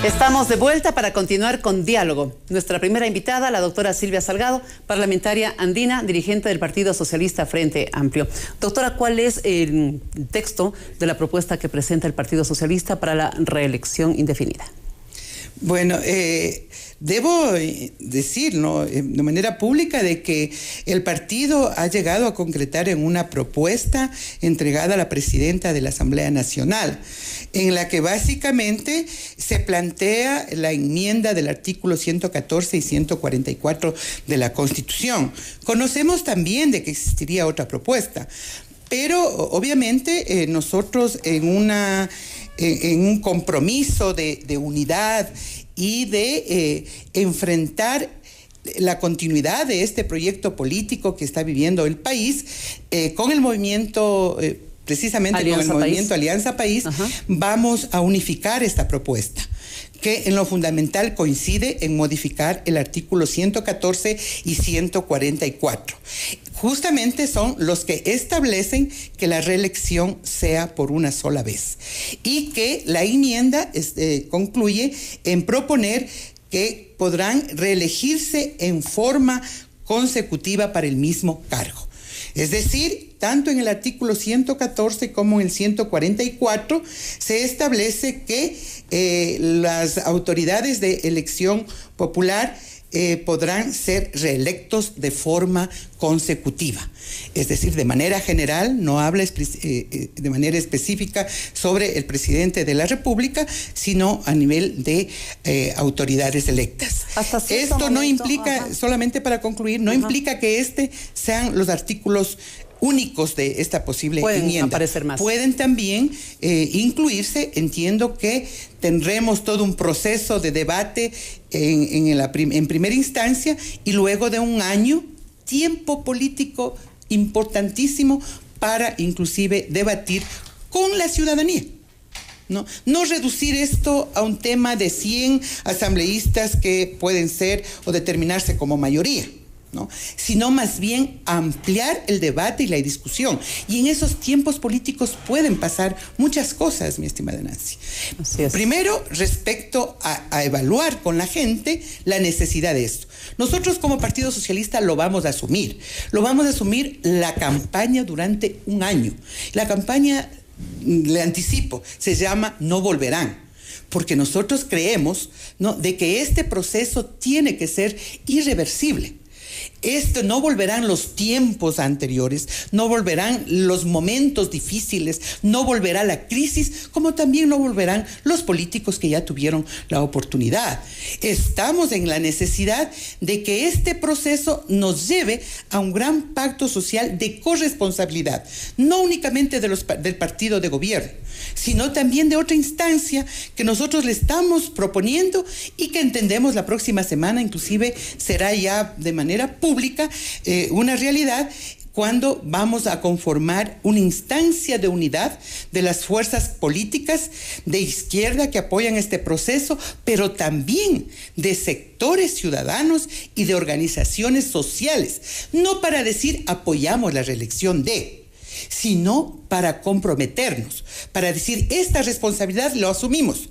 Estamos de vuelta para continuar con Diálogo. Nuestra primera invitada, la doctora Silvia Salgado, parlamentaria andina, dirigente del Partido Socialista Frente Amplio. Doctora, ¿cuál es el texto de la propuesta que presenta el Partido Socialista para la reelección indefinida? Bueno, debo decir, ¿no?, de manera pública, de que el partido ha llegado a concretar en una propuesta entregada a la presidenta de la Asamblea Nacional, en la que básicamente se plantea la enmienda del artículo 114 y 144 de la Constitución. Conocemos también de que existiría otra propuesta, pero obviamente nosotros en un compromiso de unidad y de enfrentar la continuidad de este proyecto político que está viviendo el país, con el movimiento, precisamente con el movimiento Alianza País, vamos a unificar esta propuesta, que en lo fundamental coincide en modificar el artículo 114 y 144. Justamente son los que establecen que la reelección sea por una sola vez y que la enmienda concluye en proponer que podrán reelegirse en forma consecutiva para el mismo cargo. Es decir, tanto en el artículo 114 como en el 144 se establece que las autoridades de elección popular podrán ser reelectos de forma consecutiva. Es decir, de manera general, no habla de manera específica sobre el presidente de la República, sino a nivel de autoridades electas. Esto no implica, solamente para concluir, no implica que sean los artículos únicos de esta posible enmienda. Aparecer más. Pueden también incluirse. Entiendo que tendremos todo un proceso de debate en primera instancia y luego de un año, tiempo político importantísimo para inclusive debatir con la ciudadanía. No reducir esto a un tema de 100 asambleístas que pueden ser o determinarse como mayoría, ¿no?, sino más bien ampliar el debate y la discusión. Y en esos tiempos políticos pueden pasar muchas cosas, mi estimada Nancy. Así es. Primero, respecto a evaluar con la gente la necesidad de esto. Nosotros como Partido Socialista lo vamos a asumir. Lo vamos a asumir la campaña durante un año. La campaña, le anticipo, se llama No Volverán, porque nosotros creemos, ¿no?, de que este proceso tiene que ser irreversible. No volverán los tiempos anteriores, no volverán los momentos difíciles, no volverá la crisis, como también no volverán los políticos que ya tuvieron la oportunidad. Estamos en la necesidad de que este proceso nos lleve a un gran pacto social de corresponsabilidad, no únicamente del partido de gobierno, sino también de otra instancia que nosotros le estamos proponiendo y que entendemos la próxima semana inclusive será ya de manera pública una realidad, cuando vamos a conformar una instancia de unidad de las fuerzas políticas de izquierda que apoyan este proceso, pero también de sectores ciudadanos y de organizaciones sociales, no para decir apoyamos la reelección sino para comprometernos, para decir esta responsabilidad lo asumimos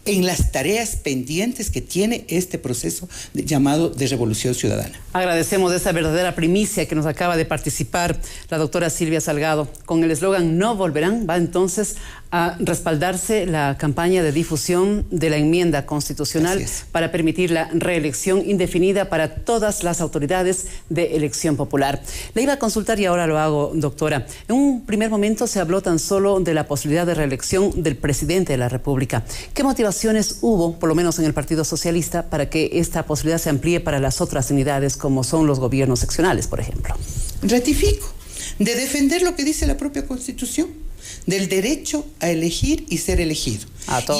en las tareas pendientes que tiene este proceso llamado de revolución ciudadana. Agradecemos esa verdadera primicia que nos acaba de participar la doctora Silvia Salgado. Con el eslogan No Volverán, va entonces a respaldarse la campaña de difusión de la enmienda constitucional para permitir la reelección indefinida para todas las autoridades de elección popular. Le iba a consultar y ahora lo hago, doctora. En un primer momento se habló tan solo de la posibilidad de reelección del presidente de la República. ¿Qué motivaciones hubo, por lo menos en el Partido Socialista, para que esta posibilidad se amplíe para las otras unidades, como son los gobiernos seccionales, por ejemplo? Ratifico, de defender lo que dice la propia Constitución, del derecho a elegir y ser elegido.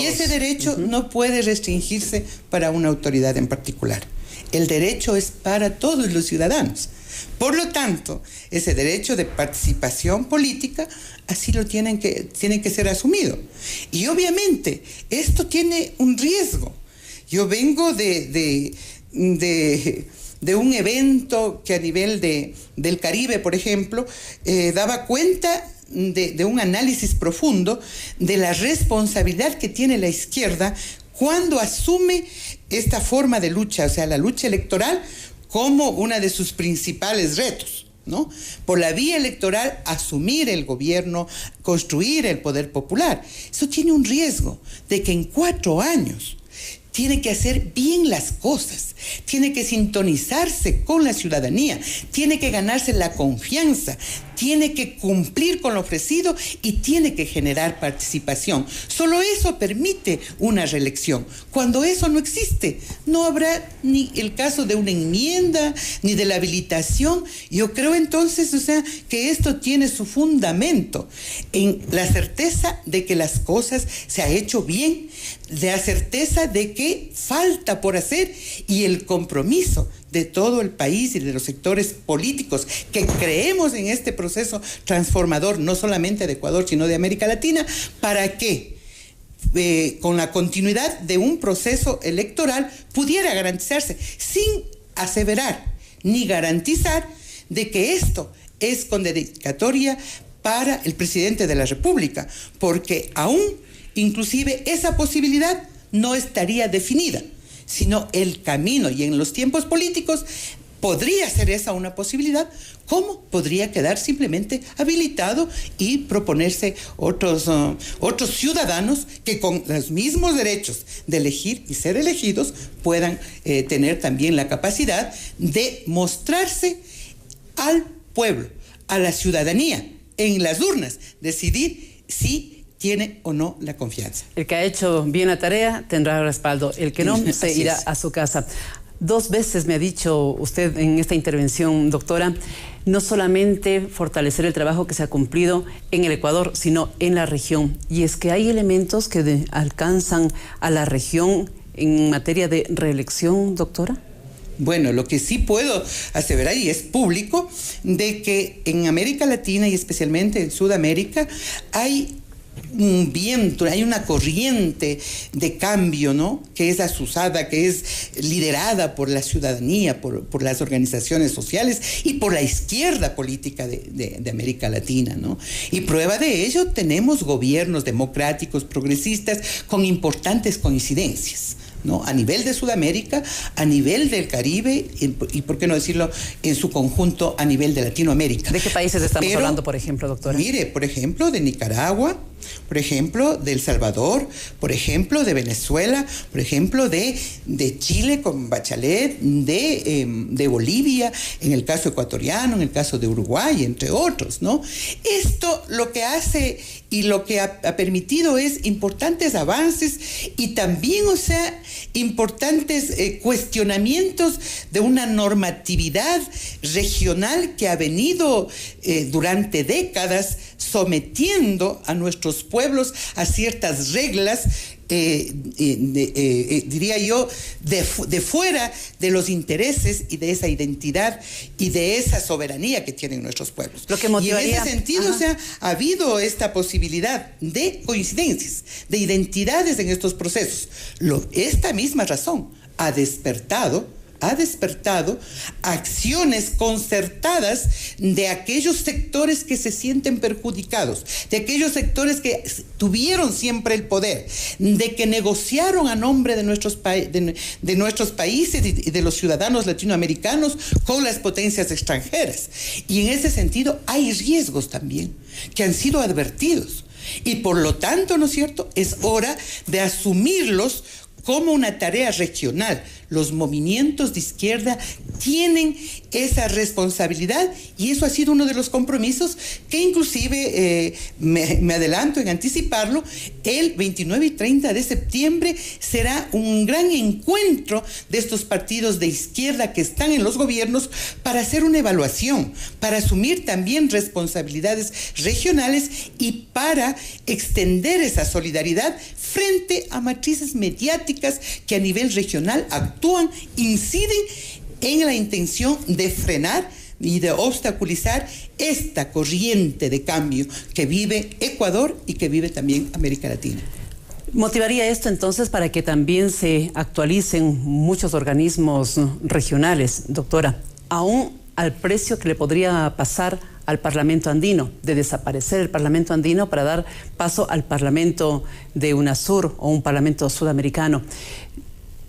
Y ese derecho no puede restringirse para una autoridad en particular. El derecho es para todos los ciudadanos. Por lo tanto, ese derecho de participación política así lo tiene que ser asumido. Y obviamente esto tiene un riesgo. Yo vengo de un evento que a nivel del Caribe, por ejemplo, daba cuenta de un análisis profundo de la responsabilidad que tiene la izquierda cuando asume esta forma de lucha, o sea, la lucha electoral, como uno de sus principales retos, ¿no? Por la vía electoral, asumir el gobierno, construir el poder popular. Eso tiene un riesgo de que en 4 años tiene que hacer bien las cosas, tiene que sintonizarse con la ciudadanía, tiene que ganarse la confianza, tiene que cumplir con lo ofrecido y tiene que generar participación. Solo eso permite una reelección. Cuando eso no existe, no habrá ni el caso de una enmienda, ni de la habilitación. Yo creo entonces, o sea, que esto tiene su fundamento en la certeza de que las cosas se ha hecho bien, de la certeza de que falta por hacer y el compromiso de todo el país y de los sectores políticos que creemos en este proceso transformador, no solamente de Ecuador, sino de América Latina, para que con la continuidad de un proceso electoral pudiera garantizarse, sin aseverar ni garantizar de que esto es con dedicatoria para el presidente de la República, porque aún inclusive esa posibilidad no estaría definida, sino el camino, y en los tiempos políticos podría ser esa una posibilidad, como podría quedar simplemente habilitado y proponerse otros ciudadanos que con los mismos derechos de elegir y ser elegidos puedan tener también la capacidad de mostrarse al pueblo, a la ciudadanía, en las urnas, decidir si tiene o no la confianza. El que ha hecho bien la tarea tendrá respaldo, el que no se irá a su casa. 2 veces me ha dicho usted en esta intervención, doctora, no solamente fortalecer el trabajo que se ha cumplido en el Ecuador, sino en la región. Y es que hay elementos que alcanzan a la región en materia de reelección, doctora. Bueno, lo que sí puedo aseverar, y es público, de que en América Latina y especialmente en Sudamérica hay un viento, hay una corriente de cambio, ¿no? Que es azuzada, que es liderada por la ciudadanía, por las organizaciones sociales y por la izquierda política de América Latina, ¿no? Y prueba de ello tenemos gobiernos democráticos, progresistas, con importantes coincidencias, ¿no? A nivel de Sudamérica, a nivel del Caribe y por qué no decirlo en su conjunto a nivel de Latinoamérica. ¿De qué países estamos hablando, por ejemplo, doctora? Mire, por ejemplo, de Nicaragua, por ejemplo, de El Salvador, por ejemplo, de Venezuela, por ejemplo, de Chile con Bachelet, de Bolivia, en el caso ecuatoriano, en el caso de Uruguay, entre otros, ¿no? Esto lo que hace y lo que ha permitido es importantes avances y también, o sea, importantes cuestionamientos de una normatividad regional que ha venido durante décadas sometiendo a nuestros pueblos a ciertas reglas, diría yo, de fuera de los intereses y de esa identidad y de esa soberanía que tienen nuestros pueblos. Lo que motivaría... Y en ese sentido, o sea, ha habido esta posibilidad de coincidencias, de identidades en estos procesos. Esta misma razón ha despertado acciones concertadas de aquellos sectores que se sienten perjudicados, de aquellos sectores que tuvieron siempre el poder, de que negociaron a nombre de nuestros países y de los ciudadanos latinoamericanos con las potencias extranjeras. Y en ese sentido hay riesgos también que han sido advertidos. Y por lo tanto, ¿no es cierto?, es hora de asumirlos como una tarea regional. Los movimientos de izquierda tienen esa responsabilidad y eso ha sido uno de los compromisos que inclusive me adelanto en anticiparlo. El 29 y 30 de septiembre será un gran encuentro de estos partidos de izquierda que están en los gobiernos para hacer una evaluación, para asumir también responsabilidades regionales y para extender esa solidaridad frente a matrices mediáticas que a nivel regional actúan, inciden en la intención de frenar y de obstaculizar esta corriente de cambio que vive Ecuador y que vive también América Latina. ¿Motivaría esto entonces para que también se actualicen muchos organismos regionales, doctora, aún al precio que le podría pasar al Parlamento andino, de desaparecer el Parlamento andino para dar paso al Parlamento de UNASUR o un Parlamento sudamericano.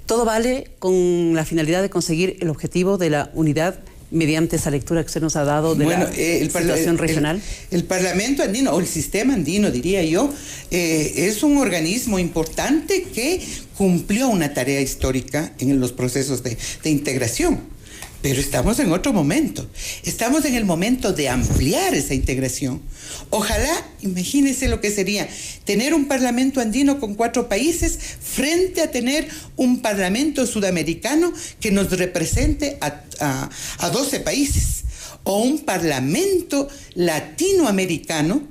Todo vale con la finalidad de conseguir el objetivo de la unidad mediante esa lectura que usted nos ha dado de la situación regional. El Parlamento andino, o el sistema andino, diría yo, es un organismo importante que cumplió una tarea histórica en los procesos de integración. Pero estamos en otro momento. Estamos en el momento de ampliar esa integración. Ojalá, imagínense lo que sería tener un Parlamento andino con 4 países frente a tener un Parlamento sudamericano que nos represente a 12 países. O un Parlamento latinoamericano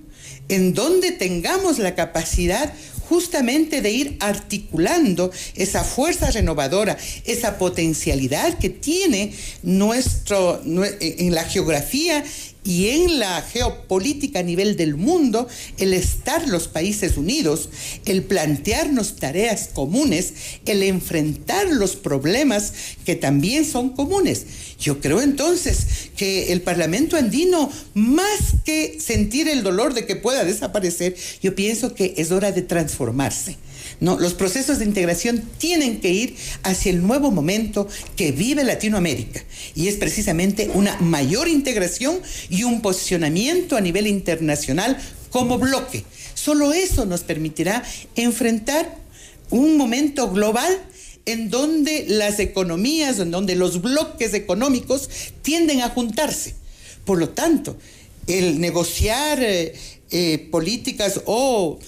en donde tengamos la capacidad justamente de ir articulando esa fuerza renovadora, esa potencialidad que tiene en la geografía y en la geopolítica a nivel del mundo, el estar los países unidos, el plantearnos tareas comunes, el enfrentar los problemas que también son comunes. Yo creo entonces que el Parlamento andino, más que sentir el dolor de que pueda desaparecer, yo pienso que es hora de transformarse. No, los procesos de integración tienen que ir hacia el nuevo momento que vive Latinoamérica, y es precisamente una mayor integración y un posicionamiento a nivel internacional como bloque. Solo eso nos permitirá enfrentar un momento global en donde las economías, en donde los bloques económicos tienden a juntarse. Por lo tanto, el negociar políticas o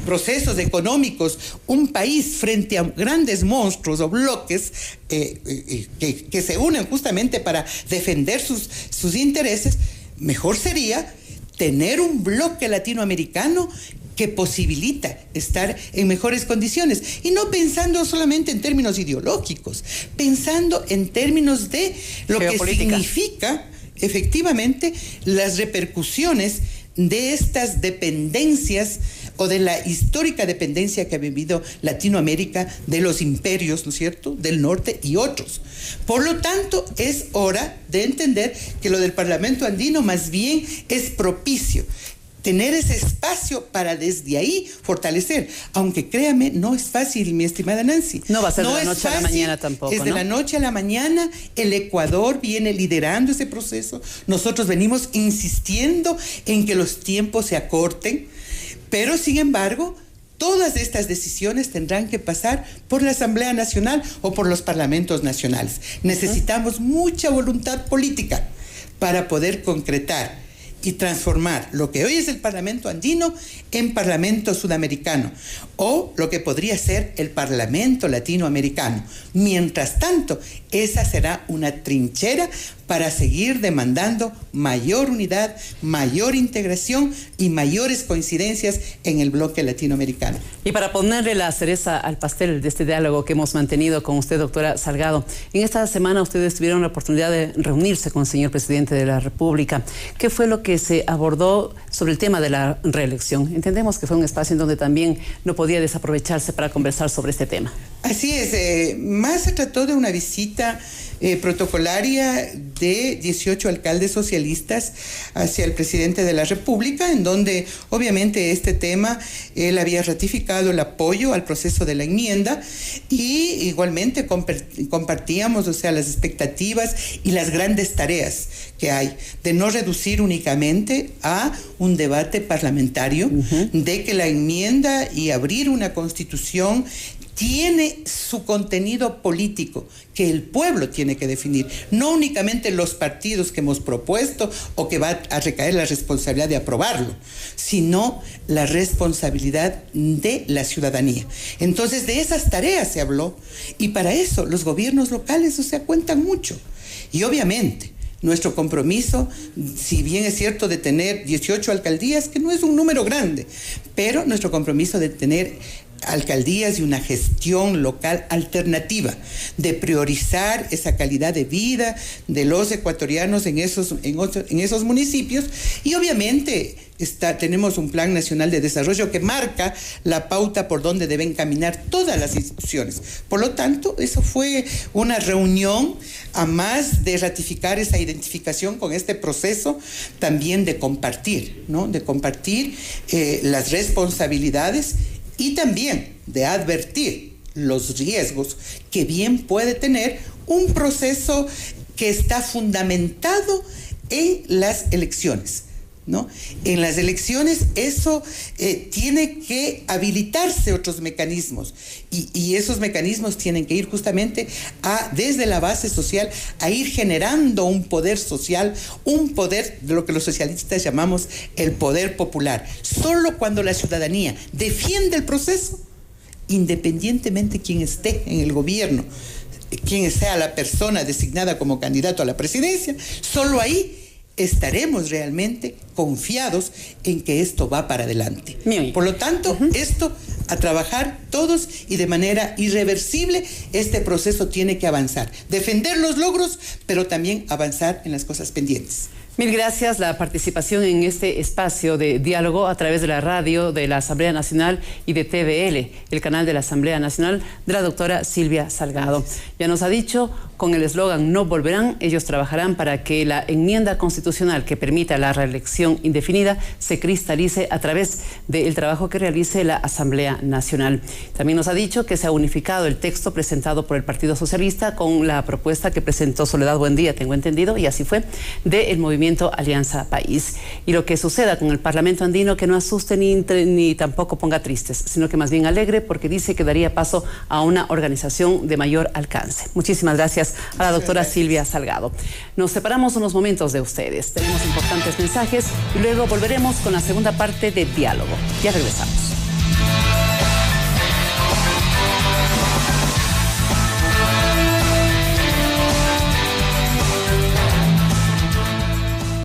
procesos económicos, un país frente a grandes monstruos o bloques que se unen justamente para defender sus intereses, mejor sería tener un bloque latinoamericano que posibilita estar en mejores condiciones, y no pensando solamente en términos ideológicos, pensando en términos de lo que significa efectivamente las repercusiones de estas dependencias o de la histórica dependencia que ha vivido Latinoamérica de los imperios, ¿no es cierto?, del norte y otros. Por lo tanto, es hora de entender que lo del Parlamento andino más bien es propicio tener ese espacio para desde ahí fortalecer, aunque créame, no es fácil, mi estimada Nancy. No va a ser de la noche a la mañana tampoco, es de la noche a la mañana. El Ecuador viene liderando ese proceso. Nosotros venimos insistiendo en que los tiempos se acorten, pero sin embargo, todas estas decisiones tendrán que pasar por la Asamblea Nacional o por los parlamentos nacionales. Necesitamos mucha voluntad política para poder concretar y transformar lo que hoy es el Parlamento andino en Parlamento sudamericano, o lo que podría ser el Parlamento latinoamericano. Mientras tanto, esa será una trinchera para seguir demandando mayor unidad, mayor integración y mayores coincidencias en el bloque latinoamericano. Y para ponerle la cereza al pastel de este diálogo que hemos mantenido con usted, doctora Salgado, en esta semana ustedes tuvieron la oportunidad de reunirse con el señor presidente de la República. ¿Qué fue lo que se abordó sobre el tema de la reelección? Entendemos que fue un espacio en donde también no podía desaprovecharse para conversar sobre este tema. Así es, más se trató de una visita protocolaria de 18 alcaldes socialistas hacia el presidente de la República, en donde obviamente este tema él había ratificado el apoyo al proceso de la enmienda, y igualmente compartíamos, o sea, las expectativas y las grandes tareas que hay de no reducir únicamente a un debate parlamentario, de que la enmienda y abrir una constitución tiene su contenido político que el pueblo tiene que definir, no únicamente los partidos que hemos propuesto o que va a recaer la responsabilidad de aprobarlo, sino la responsabilidad de la ciudadanía. Entonces, de esas tareas se habló, y para eso los gobiernos locales, o sea, cuentan mucho. Y obviamente nuestro compromiso, si bien es cierto de tener 18 alcaldías, que no es un número grande, pero nuestro compromiso de tener alcaldías y una gestión local alternativa, de priorizar esa calidad de vida de los ecuatorianos en esos municipios. Y obviamente tenemos un Plan Nacional de Desarrollo que marca la pauta por donde deben caminar todas las instituciones. Por lo tanto, eso fue una reunión, a más de ratificar esa identificación con este proceso, también de compartir, ¿no? De compartir las responsabilidades y también de advertir los riesgos que bien puede tener un proceso que está fundamentado en las elecciones, ¿no? En las elecciones eso tiene que habilitarse otros mecanismos y esos mecanismos tienen que ir justamente desde la base social a ir generando un poder social, un poder de lo que los socialistas llamamos el poder popular. Solo cuando la ciudadanía defiende el proceso, independientemente quién esté en el gobierno, quién sea la persona designada como candidato a la presidencia, solo ahí estaremos realmente confiados en que esto va para adelante. Por lo tanto, esto a trabajar todos y de manera irreversible, este proceso tiene que avanzar. Defender los logros, pero también avanzar en las cosas pendientes. Mil gracias. La participación en este espacio de diálogo a través de la radio de la Asamblea Nacional y de TVL, el canal de la Asamblea Nacional, de la doctora Silvia Salgado. Ya nos ha dicho, con el eslogan "No volverán", ellos trabajarán para que la enmienda constitucional que permita la reelección indefinida se cristalice a través del trabajo que realice la Asamblea Nacional. También nos ha dicho que se ha unificado el texto presentado por el Partido Socialista con la propuesta que presentó Soledad Buendía, tengo entendido, y así fue, del movimiento Alianza País. Y lo que suceda con el Parlamento andino, que no asuste ni tampoco ponga tristes, sino que más bien alegre, porque dice que daría paso a una organización de mayor alcance. Muchísimas gracias a la doctora Silvia Salgado. Nos separamos unos momentos de ustedes. Tenemos importantes mensajes y luego volveremos con la segunda parte de Diálogo. Ya regresamos.